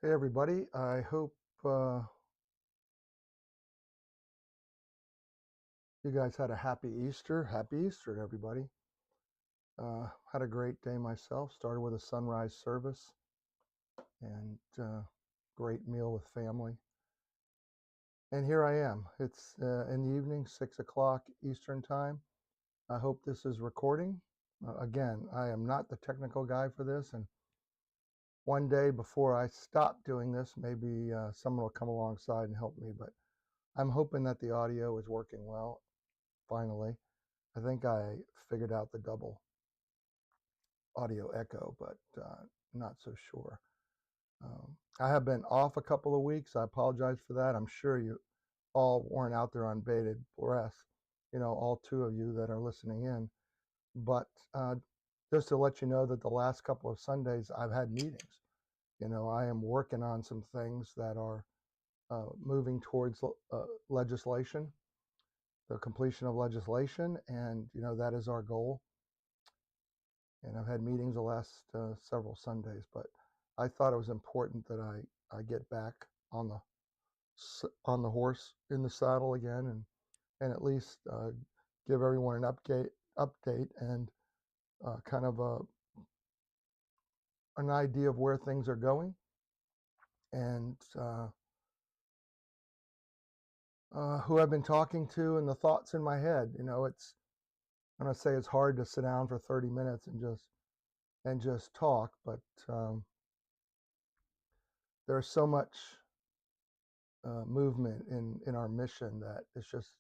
Hey everybody, I hope you guys had a happy Easter. Happy Easter to everybody. Had a great day myself. Started with a sunrise service and great meal with family. And here I am. It's in the evening, 6 o'clock Eastern time. I hope this is recording. Again, I am not the technical guy for this, and one day before I stop doing this, maybe someone will come alongside and help me, but I'm hoping that the audio is working well, finally. I think I figured out the double audio echo, but not so sure. I have been off a couple of weeks. I apologize for that. I'm sure you all weren't out there on bated breath, all two of you that are listening in. But just to let you know that the last couple of Sundays I've had meetings. I am working on some things that are moving towards legislation, the completion of legislation, and that is our goal. And I've had meetings the last several Sundays, but I thought it was important that I get back on the horse in the saddle again, and at least give everyone an update and kind of an idea of where things are going, and who I've been talking to, and the thoughts in my head. I'm gonna say it's hard to sit down for 30 minutes and just talk, but there's so much movement in our mission that it's just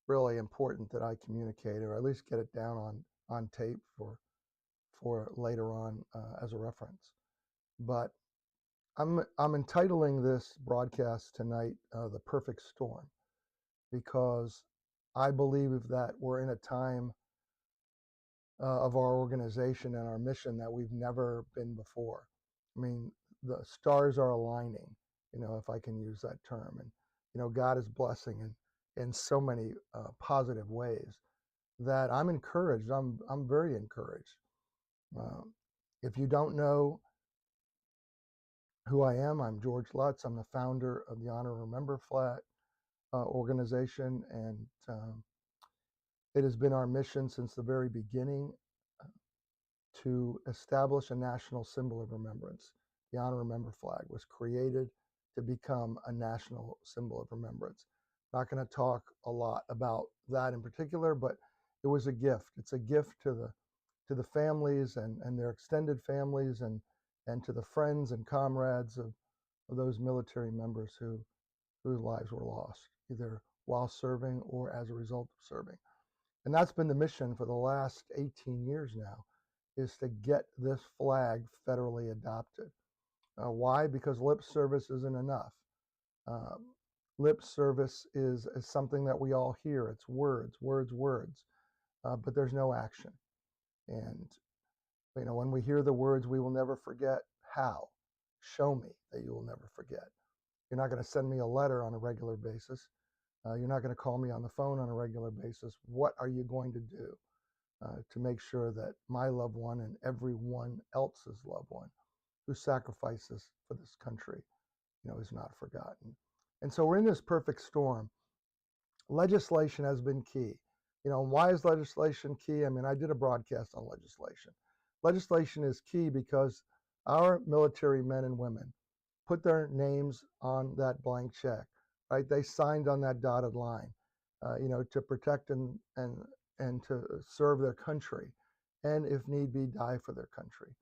really important that I communicate, or at least get it down on tape for later on as a reference. But I'm entitling this broadcast tonight "The Perfect Storm," because I believe that we're in a time of our organization and our mission that we've never been before. I mean, the stars are aligning, if I can use that term. And, God is blessing in so many positive ways that I'm encouraged. I'm very encouraged. If you don't know who I am, I'm George Lutz. I'm the founder of the Honor and Remember flag organization, and it has been our mission since the very beginning to establish a national symbol of remembrance. The Honor and Remember flag was created to become a national symbol of remembrance. Not going to talk a lot about that in particular, but it was a gift. It's a gift to the families and their extended families, and to the friends and comrades of those military members whose lives were lost, either while serving or as a result of serving. And that's been the mission for the last 18 years now, is to get this flag federally adopted. Why? Because lip service isn't enough. Lip service is something that we all hear. It's words, words, words, but there's no action. And when we hear the words, "We will never forget," how? Show me that you will never forget. You're not going to send me a letter on a regular basis. You're not going to call me on the phone on a regular basis. What are you going to do to make sure that my loved one and everyone else's loved one who sacrifices for this country, is not forgotten? And so we're in this perfect storm. Legislation has been key. Why is legislation key? I mean, I did a broadcast on legislation. Legislation is key because our military men and women put their names on that blank check, right? They signed on that dotted line, to protect and to serve their country, and if need be, die for their country.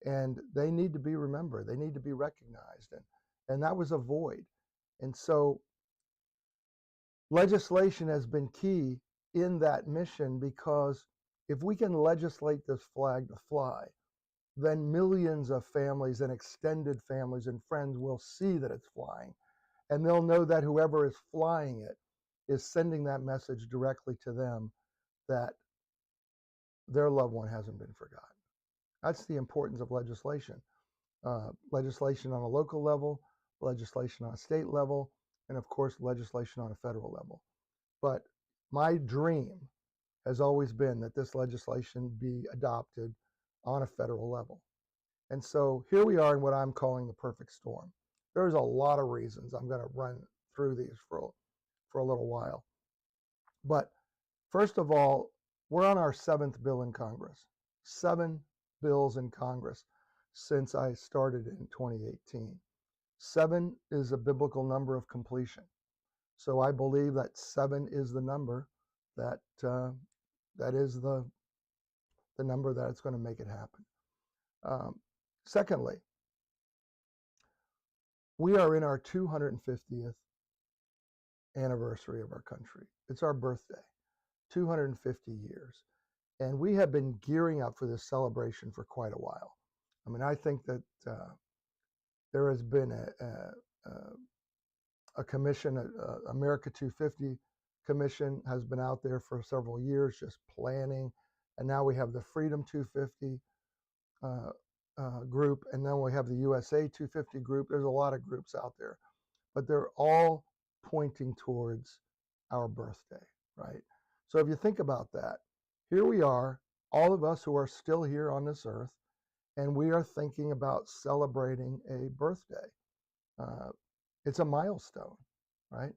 And they need to be remembered. They need to be recognized, and that was a void. And so legislation has been key in that mission, because if we can legislate this flag to fly, then millions of families and extended families and friends will see that it's flying, and they'll know that whoever is flying it is sending that message directly to them, that their loved one hasn't been forgotten. That's the importance of legislation. Legislation on a local level, legislation on a state level, and of course, legislation on a federal level. But my dream has always been that this legislation be adopted on a federal level. And so here we are in what I'm calling the perfect storm. There's a lot of reasons. I'm going to run through these for a little while. But first of all, we're on our 7th bill in Congress. 7 bills in Congress since I started in 2018. 7 is a biblical number of completion. So I believe that 7 is the number that that is the number that it's going to make it happen. Secondly, we are in our 250th anniversary of our country. It's our birthday, 250 years. And we have been gearing up for this celebration for quite a while. I mean, I think that there has been a commission, America 250 commission has been out there for several years just planning. And now we have the Freedom 250 group, and then we have the USA 250 group. There's a lot of groups out there, but they're all pointing towards our birthday, right? So if you think about that, here we are, all of us who are still here on this earth, and we are thinking about celebrating a birthday. It's a milestone, right?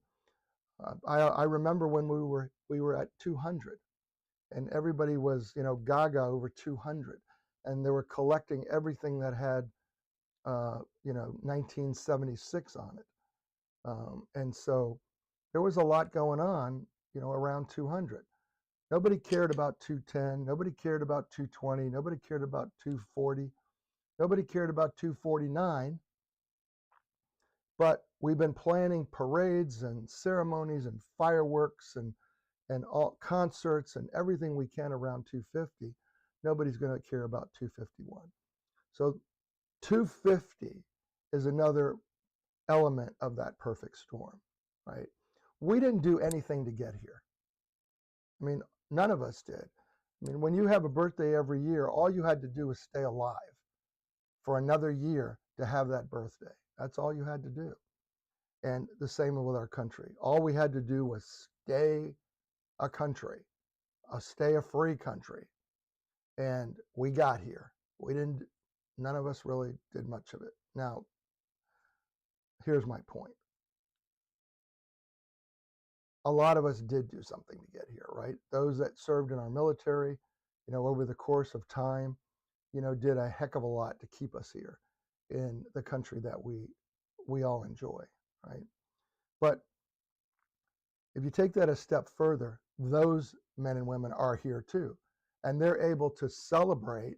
I remember when we were at 200, and everybody was, gaga over 200, and they were collecting everything that had, 1976 on it, and so there was a lot going on, around 200. Nobody cared about 210. Nobody cared about 220. Nobody cared about 240. Nobody cared about 249. But we've been planning parades and ceremonies and fireworks and all concerts and everything we can around 250. Nobody's going to care about 251. So 250 is another element of that perfect storm, right? We didn't do anything to get here. I mean, none of us did. I mean, when you have a birthday every year, all you had to do was stay alive for another year to have that birthday. That's all you had to do. And the same with our country. All we had to do was stay a country, stay a free country. And we got here. None of us really did much of it. Now, here's my point. A lot of us did do something to get here, right? Those that served in our military, over the course of time, did a heck of a lot to keep us here in the country that we all enjoy, right? But if you take that a step further, those men and women are here too, and they're able to celebrate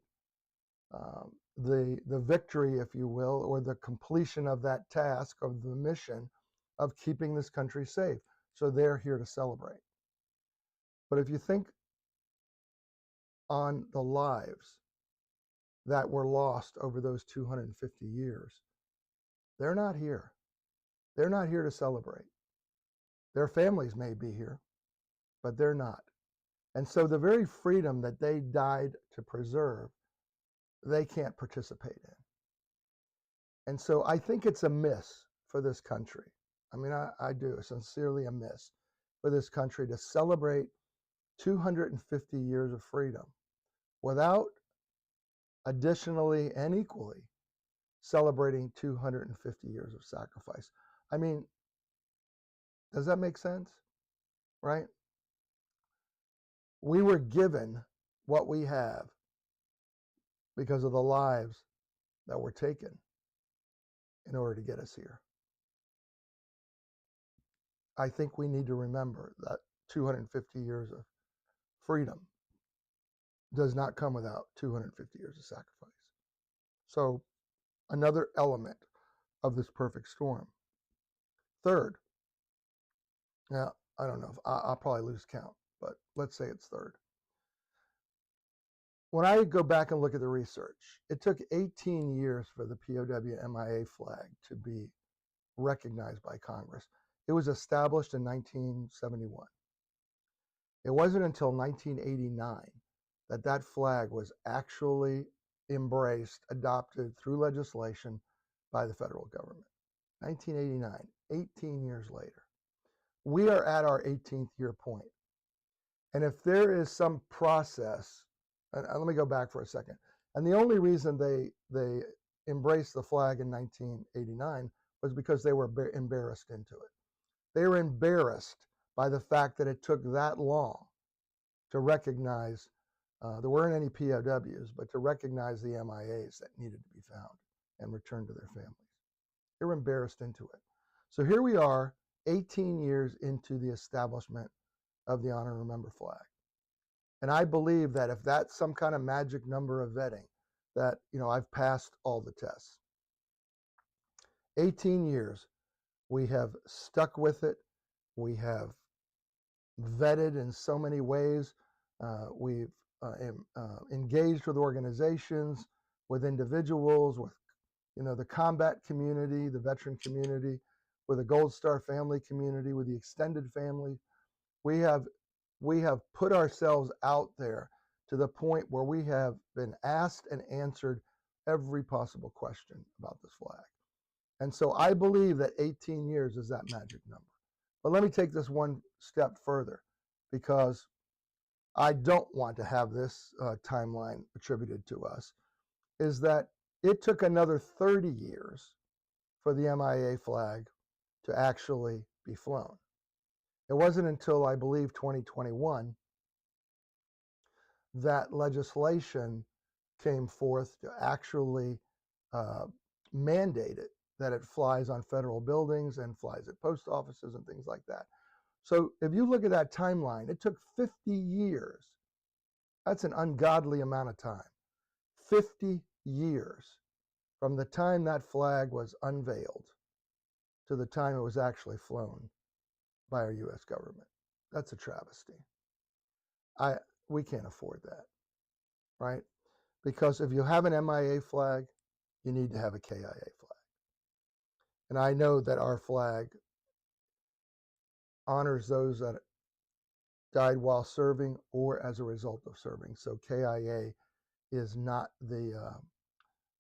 the victory, if you will, or the completion of that task, of the mission of keeping this country safe. So they're here to celebrate. But if you think on the lives that were lost over those 250 years, they're not here. They're not here to celebrate. Their families may be here, but they're not. And so the very freedom that they died to preserve, they can't participate in. And so I think it's a miss for this country. I mean, I do, sincerely a miss for this country to celebrate 250 years of freedom without additionally and equally celebrating 250 years of sacrifice. I mean, does that make sense? Right? We were given what we have because of the lives that were taken in order to get us here. I think we need to remember that 250 years of freedom does not come without 250 years of sacrifice. So, another element of this perfect storm. Third, now, I don't know if I'll probably lose count, but let's say it's third. When I go back and look at the research, it took 18 years for the POW-MIA flag to be recognized by Congress. It was established in 1971. It wasn't until 1989 that that flag was actually embraced, adopted through legislation by the federal government. 1989, 18 years later. We are at our 18th year point. And if there is some process, and let me go back for a second. And the only reason they embraced the flag in 1989 was because they were embarrassed into it. They were embarrassed by the fact that it took that long to recognize, there weren't any POWs, but to recognize the MIAs that needed to be found and returned to their families. They were embarrassed into it. So here we are, 18 years into the establishment of the Honor and Remember flag. And I believe that if that's some kind of magic number of vetting, that, I've passed all the tests. 18 years, we have stuck with it. We have vetted in so many ways. We've engaged with organizations, with individuals, with the combat community, the veteran community, with the Gold Star family community, with the extended family. We have put ourselves out there to the point where we have been asked and answered every possible question about this flag. And so I believe that 18 years is that magic number. But let me take this one step further, because I don't want to have this timeline attributed to us, is that it took another 30 years for the MIA flag to actually be flown. It wasn't until, I believe, 2021 that legislation came forth to actually mandate it, that it flies on federal buildings and flies at post offices and things like that. So if you look at that timeline, it took 50 years. That's an ungodly amount of time. 50 years from the time that flag was unveiled to the time it was actually flown by our U.S. government. That's a travesty. We can't afford that, right? Because if you have an MIA flag, you need to have a KIA flag. And I know that our flag honors those that died while serving or as a result of serving. So KIA is not the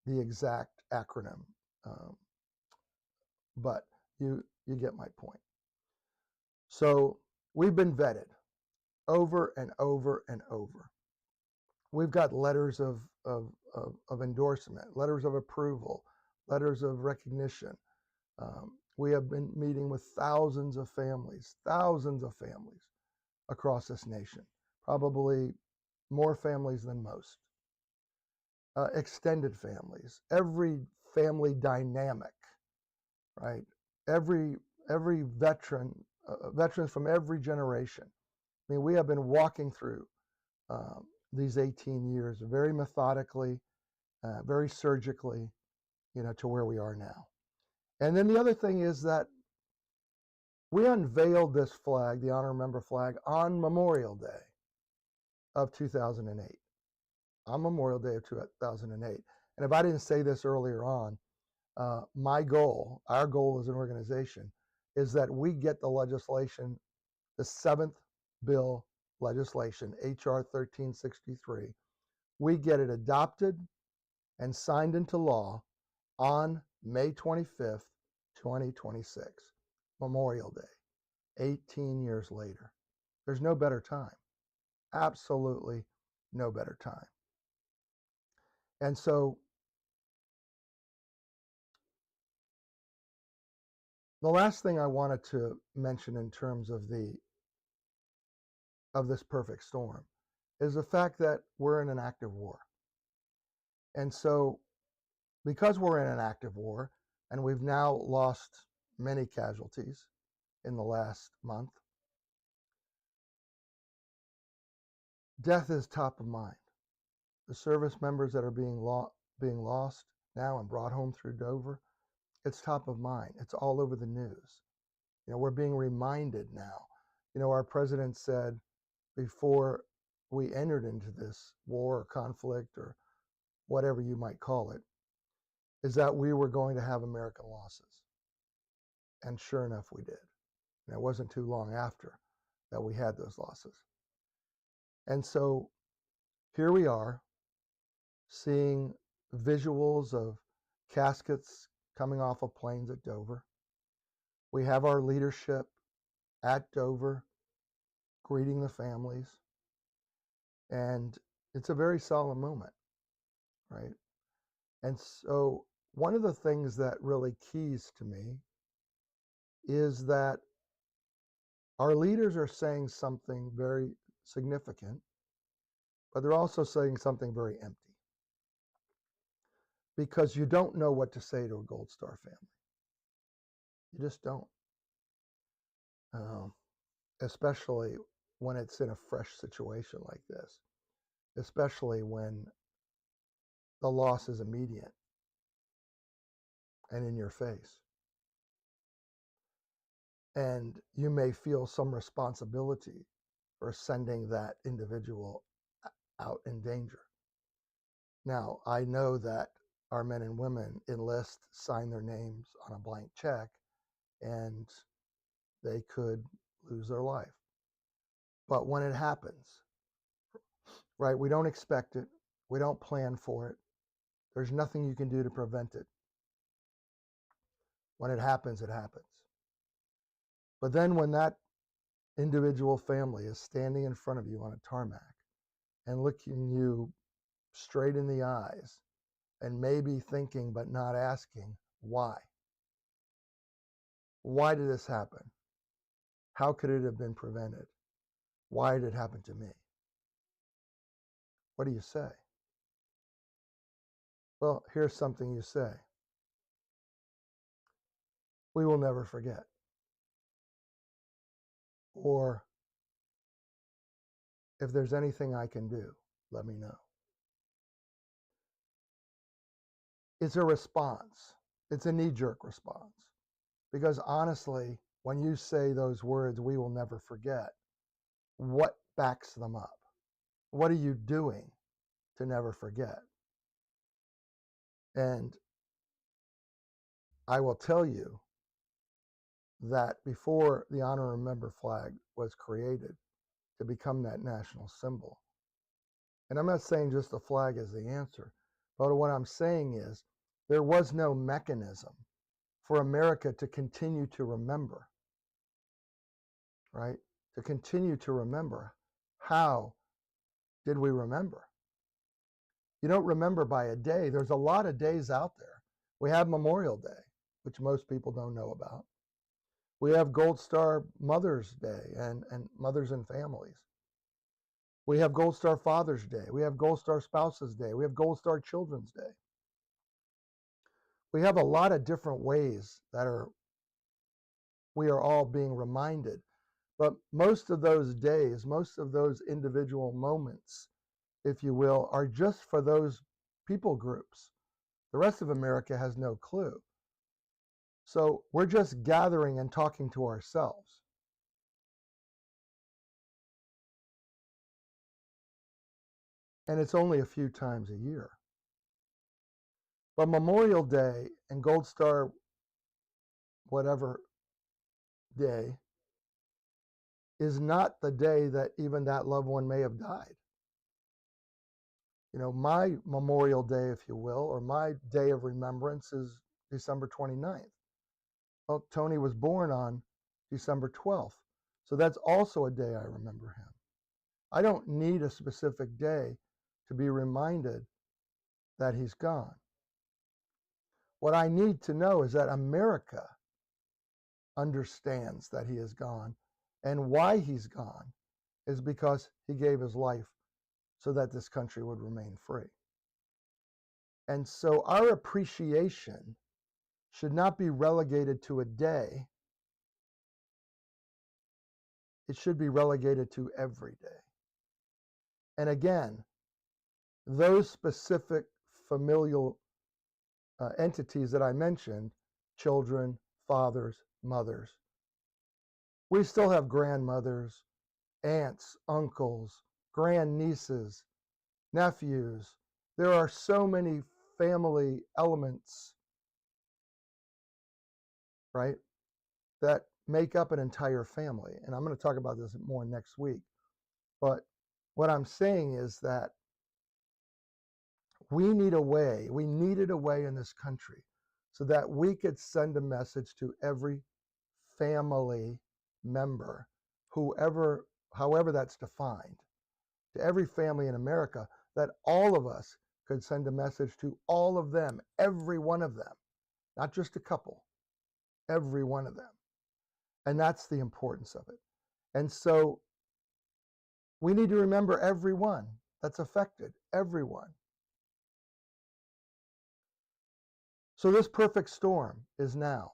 exact acronym, but you get my point. So we've been vetted over and over and over. We've got letters of endorsement, letters of approval, letters of recognition. We have been meeting with thousands of families across this nation, probably more families than most. Extended families, every family dynamic, right? Every veteran, veterans from every generation. I mean, we have been walking through these 18 years very methodically, very surgically, to where we are now. And then the other thing is that we unveiled this flag, the Honor and Remember flag, on Memorial Day of 2008. On Memorial Day of 2008. And if I didn't say this earlier on, our goal as an organization, is that we get the legislation, the 7th bill legislation, HR 1363, we get it adopted and signed into law on May 25th, 2026, Memorial Day, 18 years later. There's no better time. Absolutely no better time. And so the last thing I wanted to mention in terms of this perfect storm is the fact that we're in an active war. And so because we're in an active war, and we've now lost many casualties in the last month, death is top of mind. The service members that are being lost now and brought home through Dover, it's top of mind. It's all over the news. We're being reminded now. Our president said before we entered into this war or conflict or whatever you might call it, is that we were going to have American losses. And sure enough, we did. And it wasn't too long after that we had those losses. And so here we are seeing visuals of caskets coming off of planes at Dover. We have our leadership at Dover greeting the families. And it's a very solemn moment, right? And so one of the things that really keys to me is that our leaders are saying something very significant, but they're also saying something very empty, because you don't know what to say to a Gold Star family. You just don't, um, especially when it's in a fresh situation like this, especially when the loss is immediate and in your face. And you may feel some responsibility for sending that individual out in danger. Now, I know that our men and women enlist, sign their names on a blank check, and they could lose their life. But when it happens, right, we don't expect it, we don't plan for it, there's nothing you can do to prevent it. When it happens, it happens. But then when that individual family is standing in front of you on a tarmac and looking you straight in the eyes and maybe thinking but not asking, why? Why did this happen? How could it have been prevented? Why did it happen to me? What do you say? Well, here's something you say. We will never forget. Or, if there's anything I can do, let me know. It's a response. It's a knee-jerk response. Because honestly, when you say those words, we will never forget, what backs them up? What are you doing to never forget? And I will tell you that before the Honor and Remember flag was created to become that national symbol, and I'm not saying just the flag is the answer, but what I'm saying is there was no mechanism for America to continue to remember, right? To continue to remember. How did we remember? You don't remember by a day. There's a lot of days out there. We have Memorial Day, which most people don't know about. We have Gold Star Mother's Day and mothers and families. We have Gold Star Father's Day. We have Gold Star Spouses Day. We have Gold Star Children's Day. We have a lot of different ways that we are all being reminded. But most of those days, most of those individual moments, if you will, are just for those people groups. The rest of America has no clue. So we're just gathering and talking to ourselves. And it's only a few times a year. But Memorial Day and Gold Star whatever day is not the day that even that loved one may have died. You know, my Memorial Day, if you will, or my day of remembrance is December 29th. Well, Tony was born on December 12th. So that's also a day I remember him. I don't need a specific day to be reminded that he's gone. What I need to know is that America understands that he is gone, and why he's gone is because he gave his life so that this country would remain free. And so our appreciation should not be relegated to a day. It should be relegated to every day. And again, those specific familial entities that I mentioned, children, fathers, mothers, we still have grandmothers, aunts, uncles, grandnieces, nephews. There are so many family elements, right, that make up an entire family. And I'm going to talk about this more next week. But what I'm saying is that we needed a way in this country so that we could send a message to every family member, however that's defined, to every family in America, that all of us could send a message to all of them, every one of them, not just a couple, every one of them. And that's the importance of it. And so we need to remember everyone that's affected, everyone. So this perfect storm is now.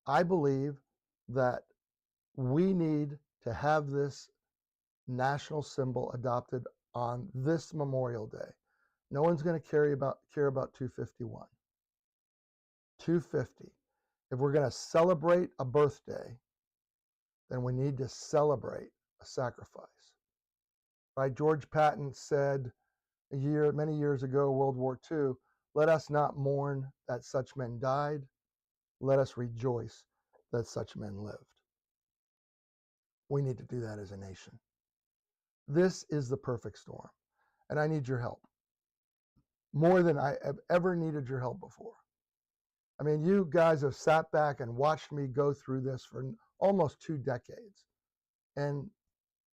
I believe that we need to have this national symbol adopted on this Memorial Day. No one's going to care about 251. 250. If we're going to celebrate a birthday, then we need to celebrate a sacrifice. Right? George Patton said many years ago, World War II, let us not mourn that such men died. Let us rejoice that such men lived. We need to do that as a nation. This is the perfect storm, and I need your help more than I have ever needed your help before. I mean, you guys have sat back and watched me go through this for almost 2 decades, and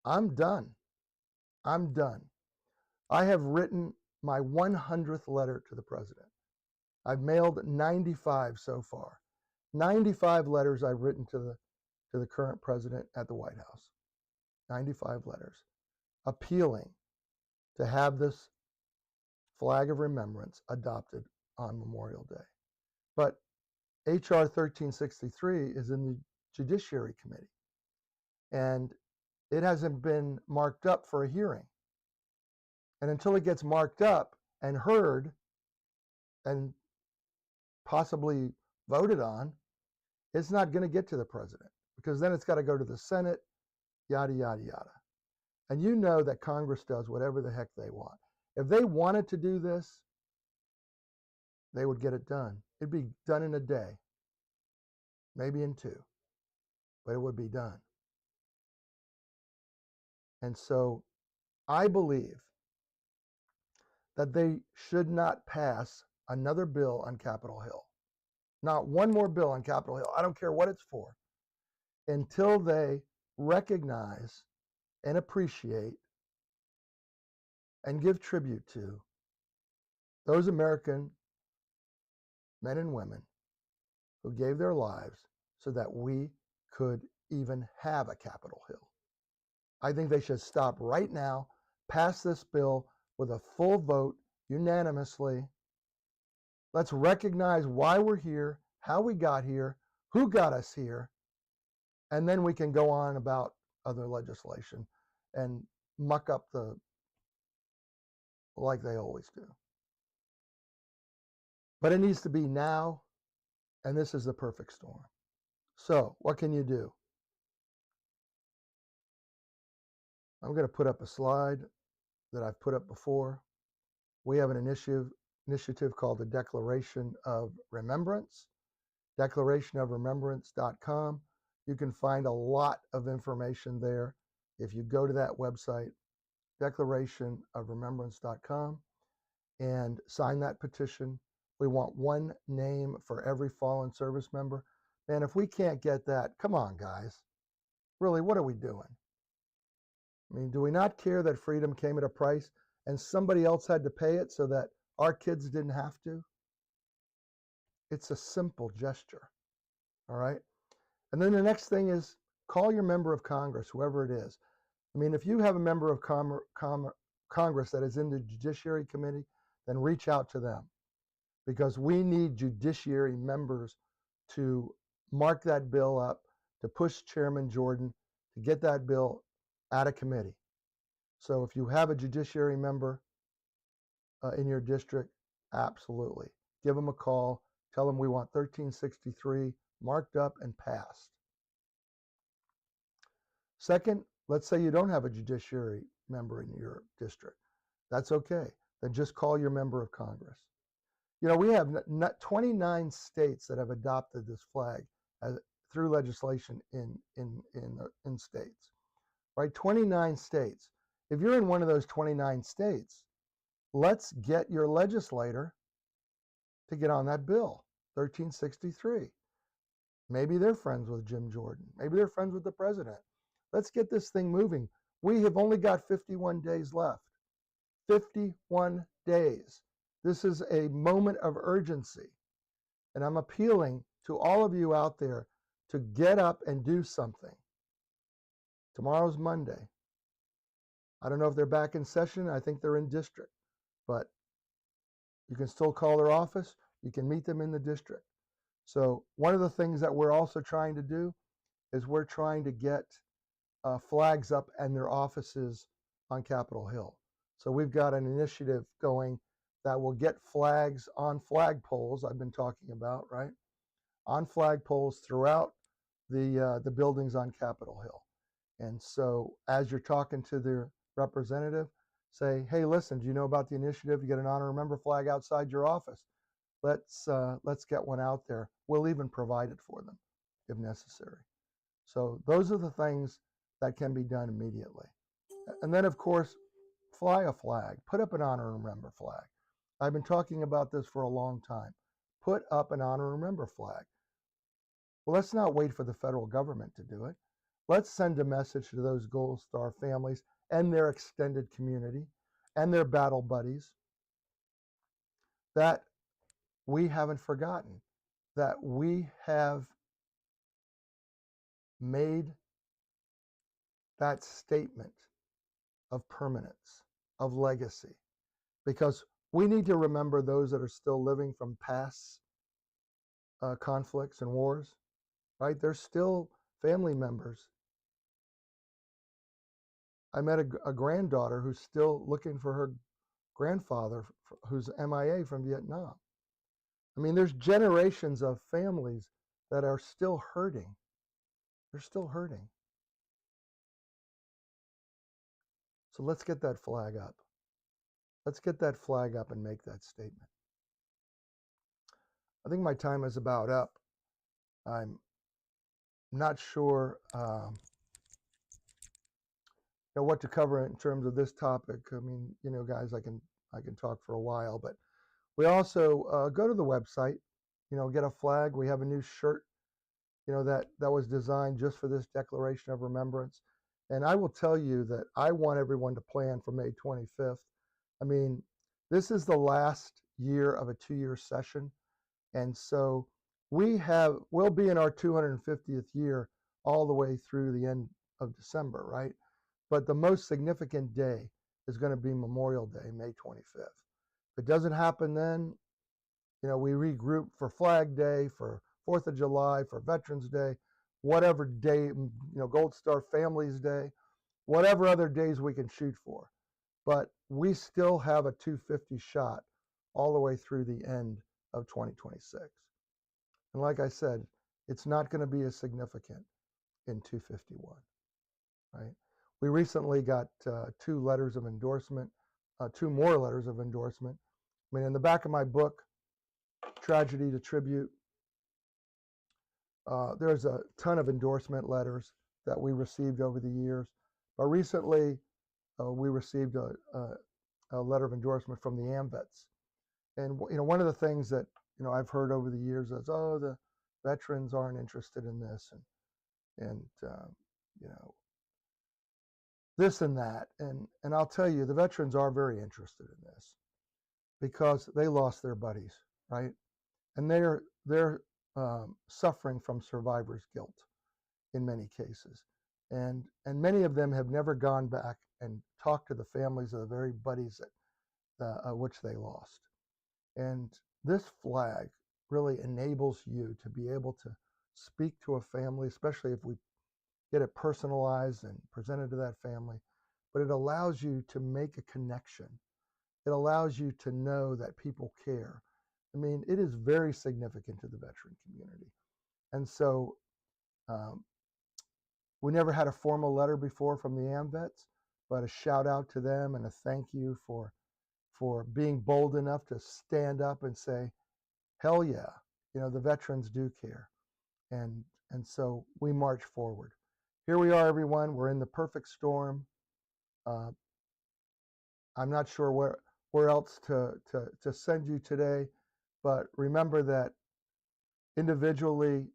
I'm done. I'm done. I have written my 100th letter to the president. I've mailed 95 so far. 95 letters I've written to the current president at the White House. 95 letters appealing to have this flag of remembrance adopted on Memorial Day. But H.R. 1363 is in the Judiciary Committee, and it hasn't been marked up for a hearing. And until it gets marked up and heard and possibly voted on, it's not going to get to the president, because then it's got to go to the Senate, yada, yada, yada. And you know that Congress does whatever the heck they want. If they wanted to do this, they would get it done. It'd be done in a day, maybe in 2, but it would be done. And so I believe that they should not pass another bill on Capitol Hill. Not one more bill on Capitol Hill. I don't care what it's for, until they recognize and appreciate and give tribute to those American men and women who gave their lives so that we could even have a Capitol Hill. I think they should stop right now, pass this bill with a full vote, unanimously. Let's recognize why we're here, how we got here, who got us here, and then we can go on about other legislation and muck up like they always do. But it needs to be now, and this is the perfect storm. So what can you do? I'm going to put up a slide that I've put up before. We have an initiative called the Declaration of Remembrance, declarationofremembrance.com. You can find a lot of information there if you go to that website, declarationofremembrance.com, and sign that petition. We want one name for every fallen service member. Man, if we can't get that, come on, guys. Really, what are we doing? I mean, do we not care that freedom came at a price and somebody else had to pay it so that our kids didn't have to? It's a simple gesture, all right? And then the next thing is call your member of Congress, whoever it is. I mean, if you have a member of Congress that is in the Judiciary Committee, then reach out to them, because we need judiciary members to mark that bill up, to push Chairman Jordan to get that bill out of committee. So if you have a judiciary member in your district, absolutely. Give them a call. Tell them we want 1363 marked up and passed. Second, let's say you don't have a judiciary member in your district. That's okay. Then just call your member of Congress. You know, we have 29 states that have adopted this flag through legislation in states, right? 29 states. If you're in one of those 29 states, let's get your legislator to get on that bill, 1363. Maybe they're friends with Jim Jordan. Maybe they're friends with the president. Let's get this thing moving. We have only got 51 days left. 51 days. This is a moment of urgency. And I'm appealing to all of you out there to get up and do something. Tomorrow's Monday. I don't know if they're back in session. I think they're in district. But you can still call their office. You can meet them in the district. So one of the things that we're also trying to do is we're trying to get flags up in their offices on Capitol Hill. So we've got an initiative going that will get flags on flagpoles I've been talking about, right? On flagpoles throughout the buildings on Capitol Hill. And so as you're talking to their representative, say, hey, listen, do you know about the initiative to get an honor remember flag outside your office? Let's get one out there. We'll even provide it for them if necessary. So those are the things that can be done immediately. And then, of course, fly a flag. Put up an honor and remember flag. I've been talking about this for a long time. Put up an honor and remember flag. Well, let's not wait for the federal government to do it. Let's send a message to those Gold Star families and their extended community and their battle buddies that we haven't forgotten, that we have made that statement of permanence, of legacy, because we need to remember those that are still living from past conflicts and wars, right? They're still family members. I met a granddaughter who's still looking for her grandfather who's MIA from Vietnam. I mean, there's generations of families that are still hurting. They're still hurting. So let's get that flag up. Let's get that flag up and make that statement. I think my time is about up. I'm not sure what to cover in terms of this topic. I mean, guys, I can talk for a while, but we also go to the website, get a flag. We have a new shirt, that was designed just for this Declaration of Remembrance. And I will tell you that I want everyone to plan for May 25th. I mean, this is the last year of a 2-year session. And so we'll be in our 250th year all the way through the end of December, right? But the most significant day is going to be Memorial Day, May 25th. If it doesn't happen then, we regroup for Flag Day, for 4th of July, for Veterans Day, whatever day, Gold Star Families Day, whatever other days we can shoot for. But we still have a 250 shot all the way through the end of 2026. And like I said, it's not going to be as significant in 251, right? We recently got 2 letters of endorsement, 2 more letters of endorsement. I mean, in the back of my book, Tragedy to Tribute, there's a ton of endorsement letters that we received over the years. But recently, we received a letter of endorsement from the AMVETS. And one of the things that I've heard over the years is, oh, the veterans aren't interested in this, and this and that. And I'll tell you, the veterans are very interested in this because they lost their buddies, right? And they're suffering from survivor's guilt in many cases, and many of them have never gone back and talked to the families of the very buddies that which they lost. And this flag really enables you to be able to speak to a family, especially if we get it personalized and presented to that family. But it allows you to make a connection. It allows you to know that people care. I mean, it is very significant to the veteran community. And so we never had a formal letter before from the AMVETS, but a shout out to them and a thank you for being bold enough to stand up and say, hell yeah, the veterans do care. And so we march forward. Here we are, everyone. We're in the perfect storm. I'm not sure where else to send you today, but remember that individually,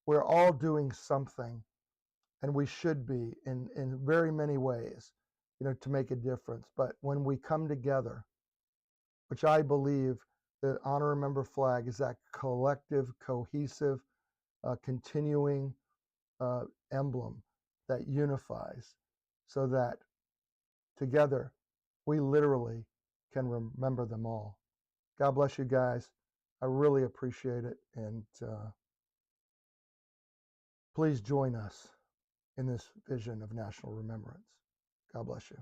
we're all doing something, and we should be in very many ways, to make a difference. But when we come together, which I believe the Honor and Remember flag is that collective, cohesive, continuing emblem that unifies, so that together we literally can remember them all. God bless you guys. I really appreciate it, and please join us in this vision of national remembrance. God bless you.